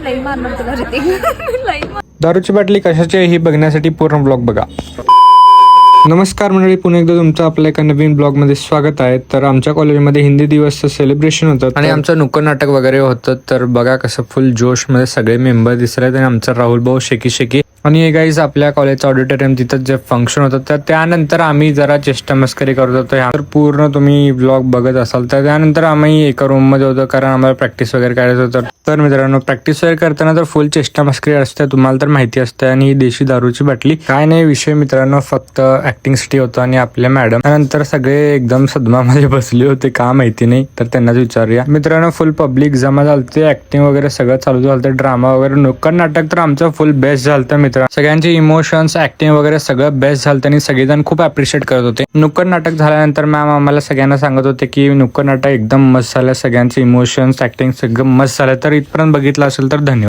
लई मारणार तुला ऋतिक. दारूची बाटली कशाची आहे हे बघण्यासाठी पूर्ण ब्लॉग बघा. नमस्कार मंडळी, पुन्हा एकदा तुमचं आपल्या एका नवीन ब्लॉगमध्ये स्वागत आहे. तर आमच्या कॉलेजमध्ये हिंदी दिवसचं सेलिब्रेशन होतं आणि आमचं नुक्कड नाटक वगैरे होतं. तर बघा कसं फुल जोशमध्ये सगळे मेंबर दिसले आणि आमचा राहुल भाऊ शेकी शेकी आणि हे गाईज आपल्या कॉलेजचं ऑडिटोरियम तिथं जे फंक्शन होतं तर त्यानंतर आम्ही जरा चेष्टा मस्करी करत होतो. तर पूर्ण तुम्ही ब्लॉग बघत असाल तर त्यानंतर आम्ही एका रूममध्ये होतो कारण आम्हाला प्रॅक्टिस वगैरे करायचं होतं. तर मित्रांनो, प्रॅक्टिस वगैरे करताना तर फुल चेष्टा मस्करी असते, तुम्हाला तर माहिती असते. आणि ही देशी दारूची बाटली काय नाही विषय मित्रांनो, फक्त ऍक्टिंगसाठी होतं. आणि आपल्या मॅडम त्यानंतर सगळे एकदम सदमामध्ये बसले होते, का माहिती नाही, तर त्यांनाच विचारूया. मित्रांनो, फुल पब्लिक जमा झालते, ऍक्टिंग वगैरे सगळं चालू झालं, ड्रामा वगैरे. नुक्कड नाटक तर आमचं फुल बेस्ट झालं मित्रांनो. सगळ्यांचे इमोशन्स, ऍक्टिंग वगैरे सगळं बेस्ट झालं आणि सगळेजण खूप अप्रिशिएट करत होते. नुक्कड नाटक झाल्यानंतर मॅम आम्हाला सगळ्यांना सांगत होते की नुक्कड नाटक एकदम मस्त झालं, सगळ्यांचे इमोशन्स, ऍक्टिंग सगळं मस्त झालं. तर इथपर्यंत बघितलं असेल तर धन्यवाद.